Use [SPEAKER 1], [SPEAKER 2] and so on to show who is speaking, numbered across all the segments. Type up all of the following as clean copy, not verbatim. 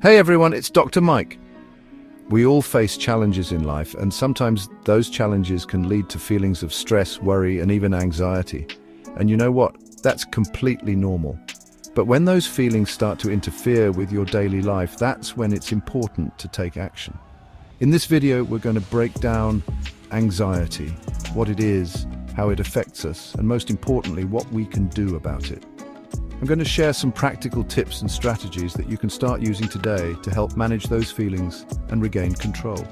[SPEAKER 1] Hey everyone, it's Dr. Mike. We all face challenges in life, and sometimes those challenges can lead to feelings of stress, worry, and even anxiety. And you know what? That's completely normal. But when those feelings start to interfere with your daily life, that's when it's important to take action. In this video, we're going to break down anxiety, what it is, how it affects us, and most importantly, what we can do about it. I'm going to share some practical tips and strategies that you can start using today to help manage those feelings and regain control.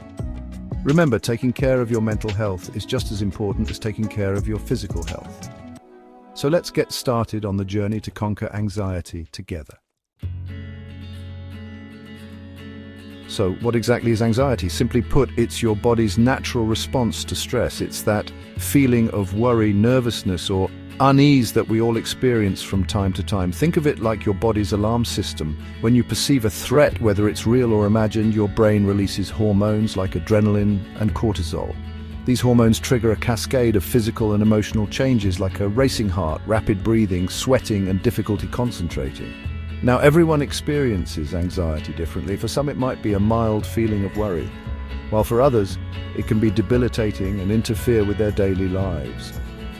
[SPEAKER 1] Remember, taking care of your mental health is just as important as taking care of your physical health. So let's get started on the journey to conquer anxiety together. So what exactly is anxiety? Simply put, it's your body's natural response to stress. It's that feeling of worry, nervousness, or unease that we all experience from time to time. Think of it like your body's alarm system. When you perceive a threat, whether it's real or imagined, your brain releases hormones like adrenaline and cortisol. These hormones trigger a cascade of physical and emotional changes like a racing heart, rapid breathing, sweating, and difficulty concentrating. Now, everyone experiences anxiety differently. For some, it might be a mild feeling of worry, while for others, it can be debilitating and interfere with their daily lives.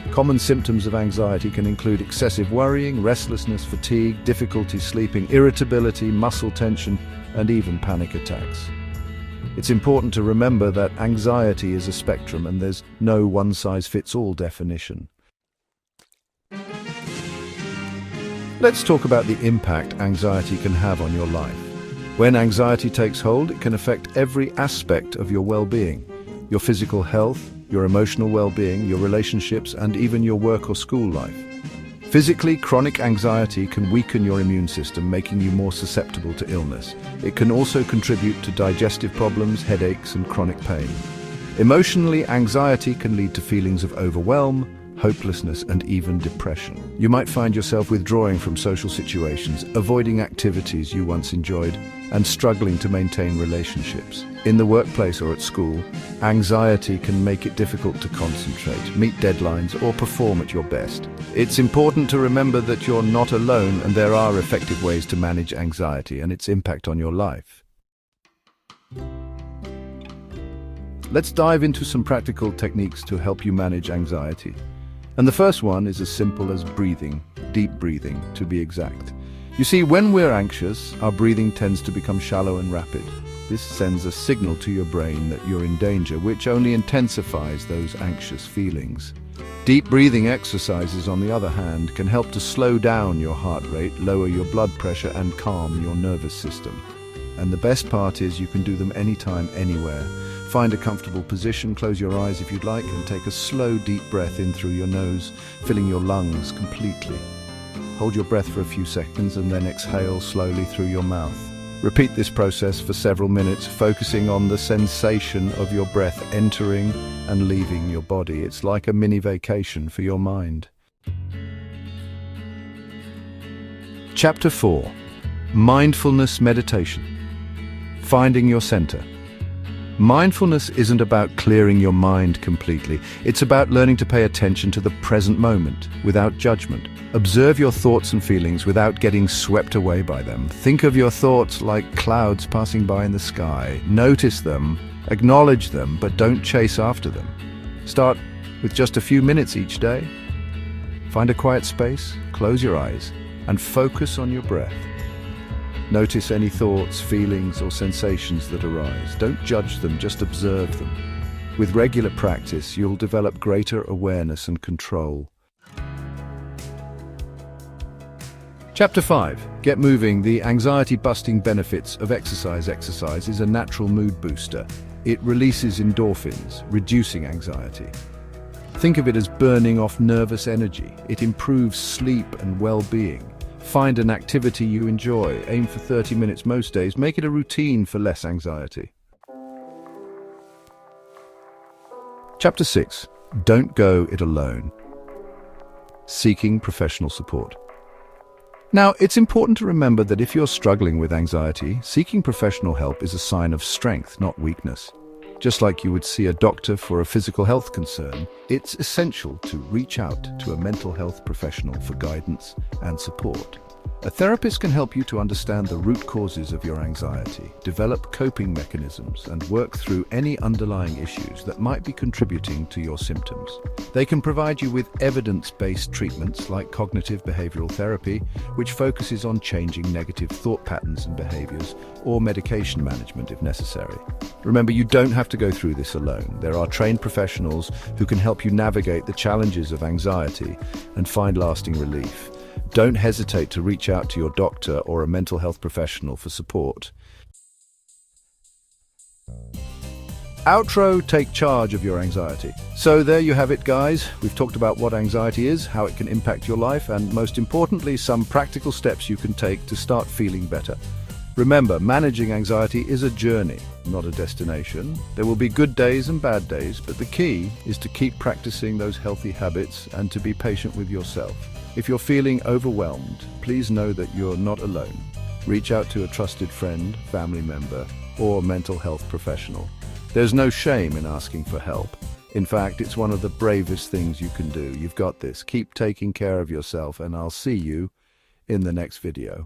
[SPEAKER 1] Common symptoms of anxiety can include excessive worrying, restlessness, fatigue, difficulty sleeping, irritability, muscle tension, and even panic attacks. It's important to remember that anxiety is a spectrum and there's no one-size-fits-all definition. Let's talk about the impact anxiety can have on your life. When anxiety takes hold, it can affect every aspect of your well-being, your physical health, your emotional well-being, your relationships, and even your work or school life. Physically, chronic anxiety can weaken your immune system, making you more susceptible to illness. It can also contribute to digestive problems, headaches, and chronic pain. Emotionally, anxiety can lead to feelings of overwhelm, hopelessness, and even depression. You might find yourself withdrawing from social situations, avoiding activities you once enjoyed, and struggling to maintain relationships. In the workplace or at school, anxiety can make it difficult to concentrate, meet deadlines, or perform at your best. It's important to remember that you're not alone and there are effective ways to manage anxiety and its impact on your life. Let's dive into some practical techniques to help you manage anxiety. And the first one is as simple as breathing, deep breathing to be exact. You see, when we're anxious, our breathing tends to become shallow and rapid. This sends a signal to your brain that you're in danger, which only intensifies those anxious feelings. Deep breathing exercises, on the other hand, can help to slow down your heart rate, lower your blood pressure, and calm your nervous system. And the best part is you can do them anytime, anywhere. Find a comfortable position, close your eyes if you'd like, and take a slow, deep breath in through your nose, filling your lungs completely. Hold your breath for a few seconds and then exhale slowly through your mouth. Repeat this process for several minutes, focusing on the sensation of your breath entering and leaving your body. It's like a mini vacation for your mind. Chapter 4. Mindfulness Meditation. Finding your center. Mindfulness isn't about clearing your mind completely. It's about learning to pay attention to the present moment without judgment. Observe your thoughts and feelings without getting swept away by them. Think of your thoughts like clouds passing by in the sky. Notice them, acknowledge them, but don't chase after them. Start with just a few minutes each day. Find a quiet space, close your eyes, and focus on your breath. Notice any thoughts, feelings, or sensations that arise. Don't judge them, just observe them. With regular practice, you'll develop greater awareness and control. Chapter 5. Get moving. The anxiety-busting benefits of exercise. Exercise is a natural mood booster. It releases endorphins, reducing anxiety. Think of it as burning off nervous energy. It improves sleep and well-being. Find an activity you enjoy. Aim for 30 minutes most days. Make it a routine for less anxiety. Chapter 6. Don't go it alone. Seeking professional support. Now, it's important to remember that if you're struggling with anxiety, seeking professional help is a sign of strength, not weakness. Just like you would see a doctor for a physical health concern, it's essential to reach out to a mental health professional for guidance and support. A therapist can help you to understand the root causes of your anxiety, develop coping mechanisms, and work through any underlying issues that might be contributing to your symptoms. They can provide you with evidence-based treatments like cognitive behavioral therapy, which focuses on changing negative thought patterns and behaviors, or medication management if necessary. Remember, you don't have to go through this alone. There are trained professionals who can help you navigate the challenges of anxiety and find lasting relief. Don't hesitate to reach out to your doctor or a mental health professional for support. Outro: take charge of your anxiety. So there you have it, guys. We've talked about what anxiety is, how it can impact your life, and most importantly, some practical steps you can take to start feeling better. Remember, managing anxiety is a journey, not a destination. There will be good days and bad days, but the key is to keep practicing those healthy habits and to be patient with yourself. If you're feeling overwhelmed, please know that you're not alone. Reach out to a trusted friend, family member, or mental health professional. There's no shame in asking for help. In fact, it's one of the bravest things you can do. You've got this. Keep taking care of yourself, and I'll see you in the next video.